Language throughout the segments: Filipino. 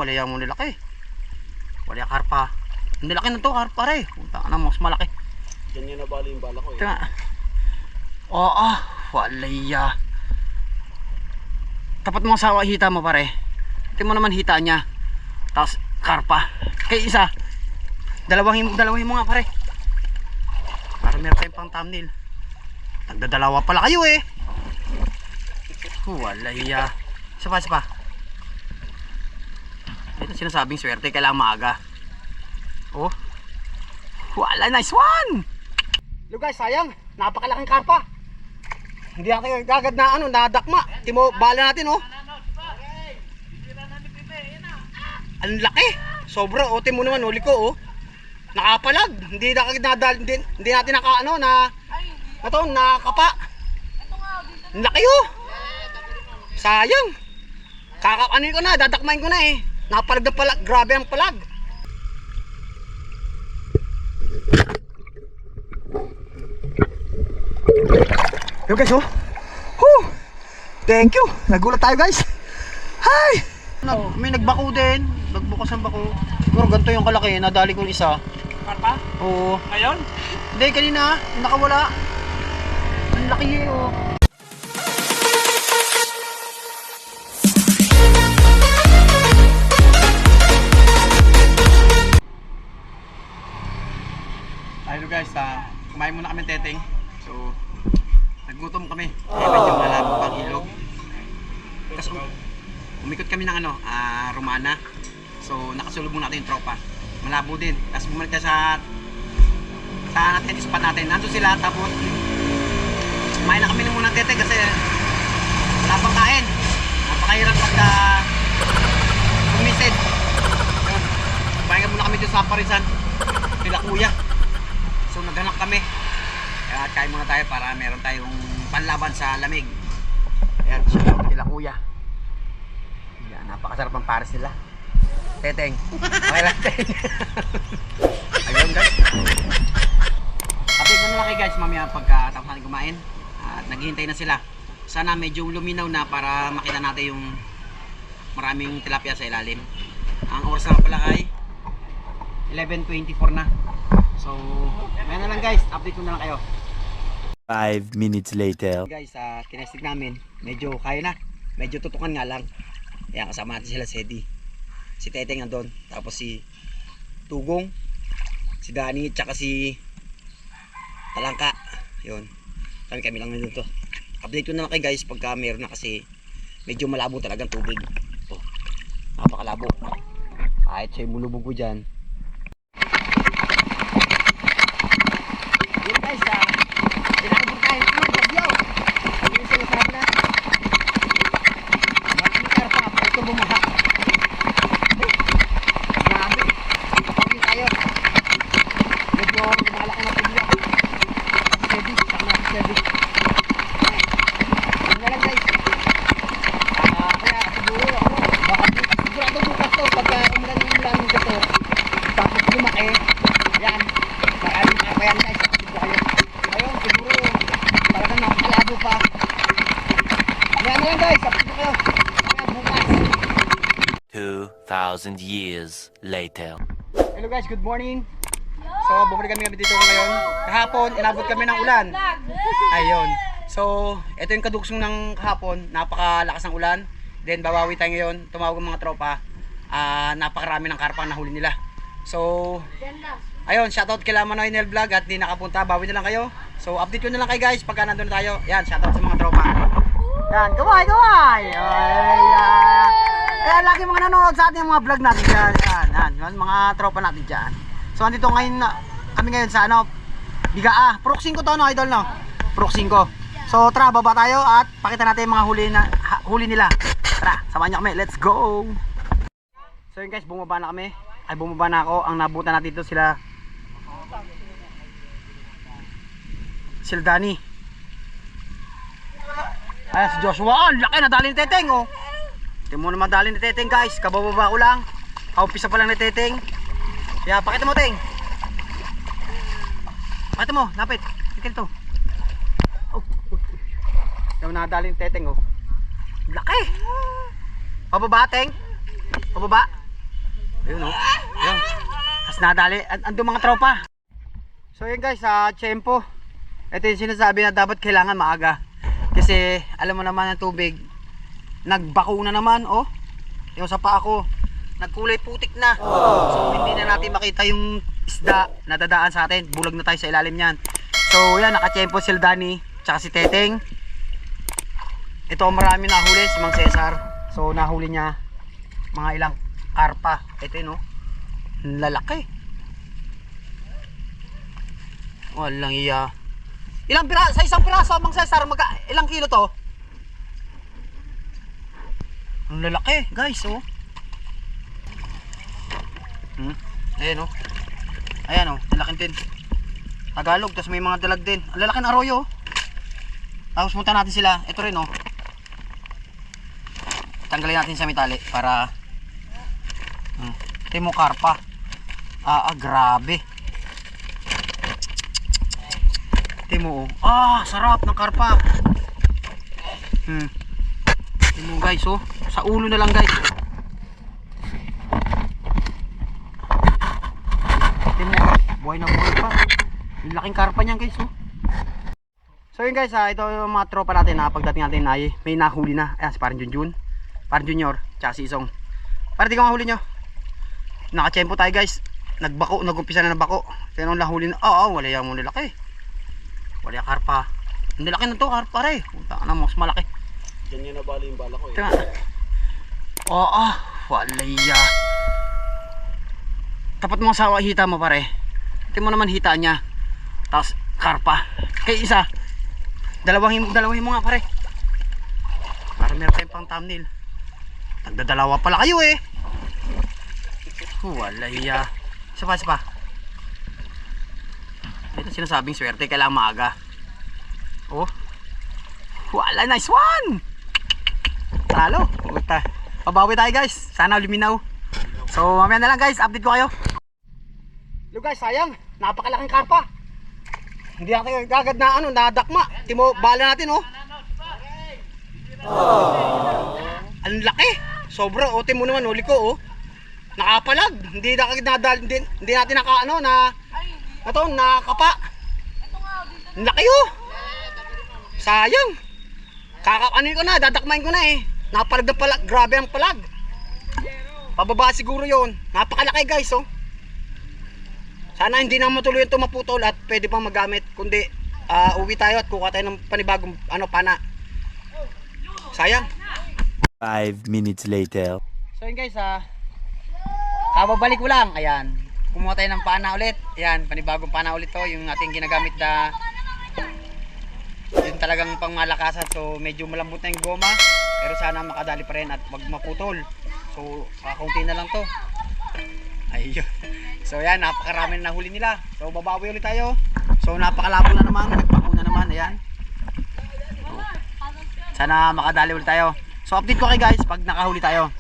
Wala yung mga nilaki. Wala yung karpa. Ang nilaki na to, karpa rin. Punta na, mas malaki. Ganyan na bali yung bala ko eh. Ito nga. Oo, wala ya. Tapat mo sa hita mo pare. Ito mo naman hita niya. Tapos karpa. Kaya isa. Dalawang mo nga pare. Para meron tayong pang thumbnail. Nagdadalawa pala kayo eh. Wala ya. Isa pa. Ito sinasabing swerte, kailangan maaga. Oh. Wala, nice one. Hello guys, sayang. Napakalaking karpa. Hindi natin agad na nadakma. Timo, bala natin oh. Ang laki. Sobra, oh, timo naman huli ko oh. Nakapalag. Hindi natin nakapa. Ang laki oh. Sayang. Kakapanin ko na, dadakmain ko na eh. Napalag na palag, grabe ang palag. Yo guys oh. Whew. Thank you. Nagulat tayo guys. Hi. May nagbako din. Nagbukas ang bako. Siguro ganito yung kalaki. Nadali ko isa. Karpa? Oo. Ngayon? Hindi, kanina. Nakawala. Ang laki eh oh. Ayun guys, kumain muna kami teteng. So, nagutom kami. Kaya medyo malabo pang ilog. Tapos umikot kami ng Romana. So, nakasulubong natin yung tropa. Malabo din. Tapos bumalik ka sa natin, spot natin. Nandun sila, tapos kumain na kami ng muna teteng kasi wala pang kain. Napakahirap pagka umisid. Kumain muna kami dun sa Parisan. Sila kuya. So naghanap kami. Kaya kain muna tayo para meron tayong panlaban sa lamig. Ayan, shoutout kila kuya. Yan, napakasarap ang pares nila. Teteng. Okay lang, teteng. Ayun guys. Update na lang kayo guys mamaya pagkatapos natin kumain. At naghihintay na sila. Sana medyo luminaw na para makita natin yung maraming tilapia sa ilalim. Ang oras na pala ay 11:24 na. So, ayan na lang guys, update ko na lang kayo. 5 minutes later. Guys, tinestig namin, medyo kaya na. Medyo tutukan nga lang. Ayan, kasama natin sila Sedi. Si Teteng nandun, tapos si Tugong, si Dani, tsaka si Talangka. Yun, kami lang nandun to. Update ko na lang kayo guys pagka meron na kasi medyo malabo talagang tubig. Oh, napakalabo. Kahit siya'y mulubog ko dyan. Guys, pinakabot tayo ng bagyo. Yung sinasabi na maraming karpa, ito bumaha. Grabe, kapagin tayo. Medyo lumalaki na pagyo. Steady, sama steady. Yun na lang guys. Kaya siguro ako, baka sigurado bukas to pagka umulan yung dito. Tapos lumaki. Yan, maraming karpa yan guys. Ayun, siguro talagang nakalado pa. Ayan yan guys, update ko kayo. Ayan, bukas. 2,000 years later. Hello guys, good morning. So, bumalik kami dito ngayon. Kahapon, inabot kami ng ulan. Ayun. So, ito yung kadugsong ng kahapon. Napakalakas ng ulan. Then, babawi tayo ngayon. Tumawag ang mga tropa. Napakarami ng karpa na huli nila. So, ayun, shoutout kila Manoy Nel Vlog at di nakapunta, bawi na lang kayo. So update ko na lang kayo guys pagka nandun na tayo. Yan, shoutout sa mga tropa. Yan, kaway! Ayan, lagi mga nanonood sa ating mga vlog natin dyan. Yan, mga tropa natin dyan. So andito ngayon kami ngayon sa Bigaa. Proxing ko to idol no? Proxing ko. So tara, baba tayo at pakita natin yung mga huli nila. Tara, samahan nyo kami, let's go! So yun guys, bumaba na kami. Ay, bumaba na ako. Ang nabutan natin dito sila Dani. Ay, si Joshua. Ang laki, nadali ni Teteng oh. Hindi mo naman dali ni Teteng guys. Kabababa ko lang. Kaumpisa pa lang ni Teteng. Kaya pakita mo Teng. Pakita mo, lapit. Pakita to. Oh. Yung nadali ni Teteng oh. Laki. Pababa Teng. Pababa. Ayun oh. Ayun. Tapos nadali. Ando mga tropa. So yun guys, sa tiyempo. Ito yung sinasabi na dapat kailangan maaga. Kasi alam mo naman ang tubig. Nagbako na naman oh. Yung sa paa ko. Nagkulay putik na. So hindi na natin makita yung isda na dadaan sa atin. Bulag na tayo sa ilalim niyan. So yan, nakatiyempo si Dani. Tsaka si Teteng. Ito marami nahuli si Mang Cesar. So nahuli niya mga ilang karpa. Ito yun oh. Lalaki. Walang iya. Ilang piraso? Sa isang piraso Mang Cesar, ilang kilo to? Ang lalaki guys oh. Ayan oh. Ayan oh, lalaking din. Tagalog, tapos may mga dalag din. Ang lalaki ng arroyo oh. Tapos punta natin sila. Ito rin oh. Tanggalin natin sa mitali para timo karpa. Grabe. Timo oh. Sarap ng karpa. Timo guys oh. Sa ulo na lang guys. Timo, buhay na buhay pa. Yung laking karpa niyan guys oh. So yun guys, ito yung mga tropa natin na pagdating natin ay may nahuli na. Ayan, si parang Junjun, parang Junior, tsaka si Isong. Para di ko mahuli nyo. Nakachempo tayo guys. Nagbako, nagumpisa na bako. Tinong lahuli na. Wala yung muna laki. Wala yung karpa. Hindi laki na to, karpa rin. Punta ka na, mas malaki. Ganyan na bali yung bala ko eh. Ito nga. Wala ya. Tapat mo sa hita mo pare. Ito mo naman hita niya. Tapos karpa. Kay isa. Dalawahin mo nga pare. Para meron tayong pang thumbnail. Nagdadalawa pala kayo eh. Wala ya. Isa pa. Ito sinasabing swerte, kailangan maaga. Oh. Wala, nice one. Talo. Puta. Pabawi tayo guys. Sana luminaw. So mamaya na lang guys, update ko kayo. Hello guys, sayang. Napakalaking karpa. Hindi natin agad na nadakma. Timo, bala natin oh. Ang laki. Sobra. Timo naman huli ko oh. Nakapalag. Hindi natin nakapa. Ang laki oh. Sayang. Kakaanin ko na, dadakmain ko na eh. Napalag na palag. Grabe ang palag. Pababa siguro yon. Napakalaki guys oh. Sana hindi na matuloy ito maputol at pwede pang magamit. Kundi uwi tayo at kuha tayo ng panibagong pana. Sayang. 5 minutes later. So yun guys, kababalik ko lang. Ayan, kumuha tayo ng pana ulit. Ayan, panibagong pana ulit to. Yung ating ginagamit na yung talagang pang malakasan. So medyo malambot na yung goma, pero sana makadali pa rin at wag maputol. So kakunti na lang to. Ayun. So yan, napakarami na nahuli nila. So babawi ulit tayo. So napakalabo na naman, nagpako na naman. Ayan. So, sana makadali ulit tayo. So update ko kayo guys pag nakahuli tayo.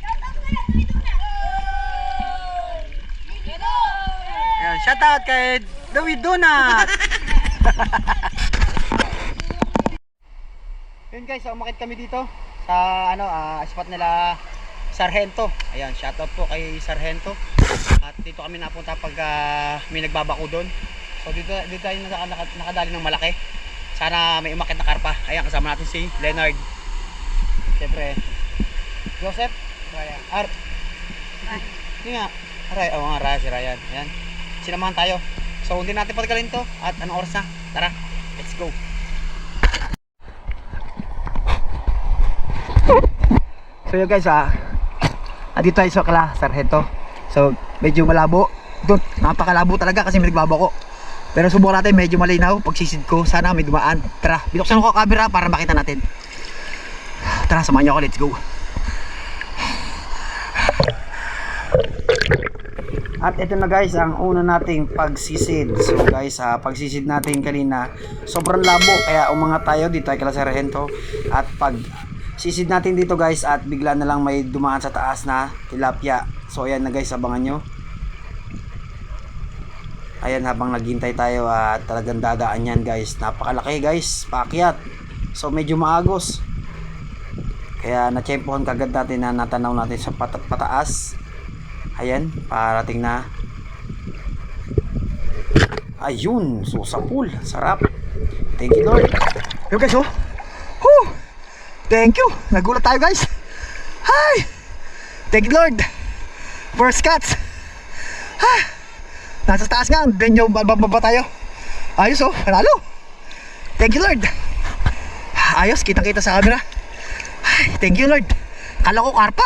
Ayan, shout out kay David Donat. Yun guys, umakit kami dito sa spot nila Sargento. Ayan, shout out po kay Sargento. At dito kami napunta pag may nagbabako doon. So dito tayo nakadali ng malaki. Sana may umakit na karpa. Ayan, kasama natin si Leonard. Siyempre Joseph, Ryan, Art. Hindi nga, Ryan, si Ryan. Ayan, sinamahan tayo. So hindi natin patagalin to. At anong oras na? Tara, let's go. So yun guys, dito tayo sa Sargento. So medyo malabo. Doon, napakalabo talaga kasi may nagbabako. Pero subukan natin, medyo malinaw. Pagsisid ko, sana may dumaan. Tara, binuksan ko ang camera para makita natin. Tara, samahan niyo ako, let's go. At ito na guys, ang una nating pagsisid. So guys, pagsisid natin kanina, sobrang labo. Kaya umangat tayo dito ay kala Sargento. At pag sisid natin dito guys, at bigla na lang may dumaan sa taas na tilapia. So ayan na guys, abangan nyo. Ayan, habang naghintay tayo at talagang dadaan yan guys. Napakalaki guys, paakyat. So medyo maagos. Kaya na-tsempohan kagad natin na natanaw natin sa pataas. Ayan, parating na. Ayun, so sa pool. Sarap. Thank you, Lord. Yo guys, oh. Whew. Thank you. Nagulat tayo, guys. Hi. Thank you, Lord. First cuts. Nasa taas nga. Then yung bababa tayo. Ayos, oh. Panalo. Thank you, Lord. Ayos, kitang-kita sa camera. Ay, thank you, Lord. Kala ko karpa.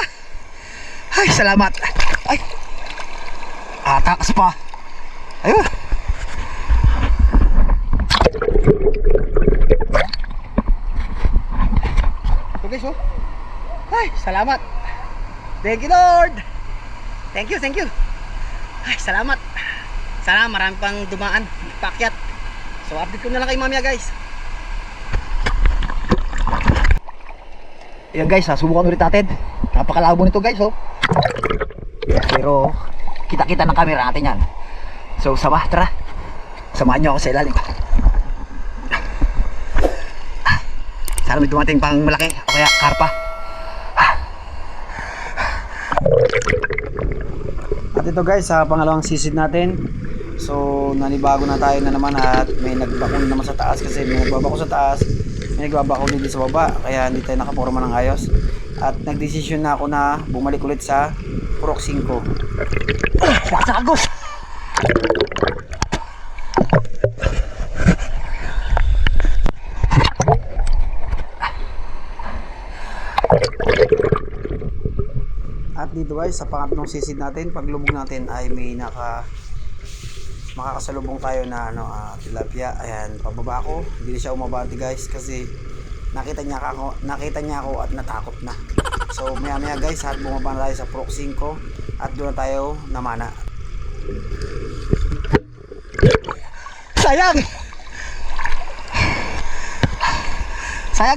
Ay, salamat. Ay. Takas pa. Ayun. So guys, oh. Ay, salamat. Thank you, Lord. Thank you, thank you. Ay, salamat. Sana marami pang dumaan, pakyat. So update ko na lang kay mamaya, guys. Ayan guys, subukan ulit natin. Napakalabo nito guys, oh. Pero kita-kita ng camera natin yan. So sama, tara. Samahan nyo ako sa ilalim. Sana may dumating pang malaki o kaya karpa. At ito guys, sa pangalawang sisid natin. So nanibago na tayo na naman at may nagbakon naman sa taas kasi may nagbabako sa taas, may nagbabako din sa baba, kaya hindi tayo nakaporma ng ayos. At nagdesisyon na ako na bumalik ulit sa Purok 5. Sakagos! At dito guys, sa pangatlong sisid natin, paglubog natin ay may makakasalubong tayo na tilapia. Ayan, pababa ako, hindi siya umabati guys kasi nakita niya ako at natakot na. So maya maya guys, at bumaba na tayo sa Purok 5 at doon na tayo namana. Sayang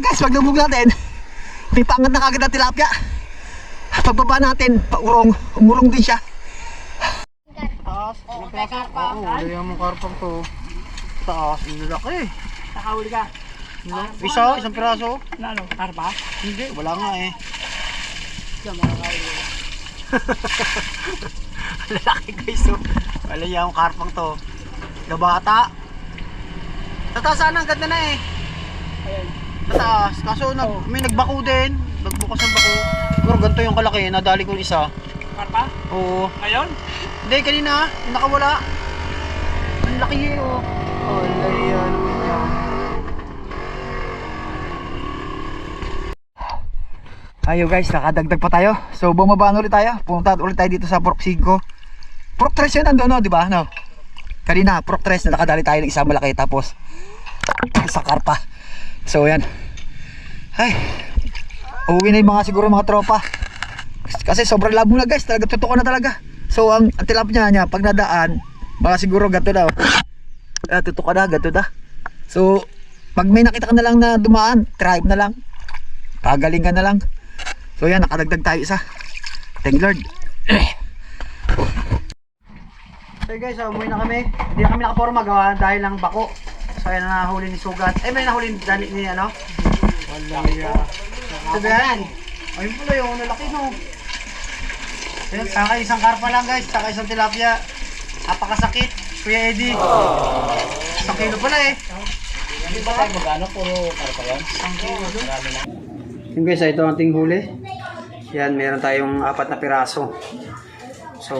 guys, paglubog natin may pangat na kagad na tilapia. Pagbaba natin, umurong din siya. Taas, ang karpa. Oo, wala yung karpang to. Taas, ang laki. Nakahuli ka? Isang piraso. Ano? Karpa? Hindi, wala nga eh. Lalaki guys, oh. Wala yung karpang to. Gabata. Sa taas sana, ang ganda na eh. Ayan. Sa taas, kaso may nagbako din. Nagbukas ang bako. Siguro ganito yung kalaki, nadali ko yung isa. Karpa? Oo. Ngayon? Hindi, kanina, yung nakawala. Ang laki eh, oh. Oh, yan. Ayo guys, nakadagdag pa tayo. So bumaba ulit tayo. Pumunta ulit tayo dito sa Purok 5. Purok 3 yun nandun, no? Diba? No? Kanina, Purok 3 na nakadali tayo ng isang malaki. Tapos, sa karpa. So yan. Ay. Uwi na yung siguro mga tropa. Kasi sobrang labo na guys. Talaga tutukan na talaga. So ang tilapia niya pag nadaan, baka siguro gato na. Tutukan na, gato na. So pag may nakita ka na lang na dumaan, tribe na lang. Pagalingan na lang. So yan, nakadagdag tayo isa. Thank Lord. So guys, umuwi na kami. Hindi na kami nakaporma gawa dahil lang bako. So yan na nahuli ni Sugat. May nahuli ni ano? Wala ito ba yan? Ayun pala yung lalaki no. Ayun, saka isang karpa lang guys, saka isang tilapia. Napakasakit, Kuya Eddie. 1 kilo pala eh. Hindi ba tayo magano? Puro karpa yan? 1 kilo doon. Yung guys, ito ang ating huli. Yan, meron tayong 4 na piraso. So,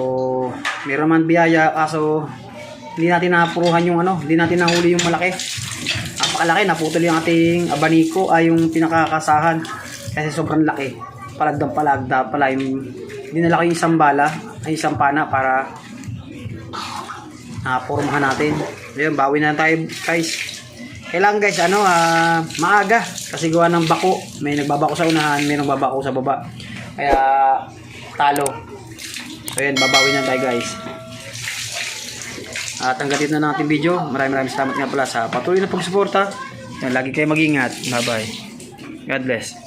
meron man biyaya, kaso hindi natin napuruhan yung hindi natin nahuli yung malaki. Napakalaki, naputol yung ating abaniko, yung pinakakasahan. Kasi sobrang laki. Palagdang palagda pala yung dinala ko yung isang bala, ay isang pana para pormahan natin. Ayun, bawi na tayo guys. Kailangan guys, maaga. Kasi gawa ng bako. May nagbabako sa unahan, may nagbabako sa baba. Kaya, talo. So ayun, babawi na tayo guys. At hanggang dito na natin video. Maraming salamat nga pala sa patuloy na pagsuporta. Lagi kayo mag-ingat. Bye bye. God bless.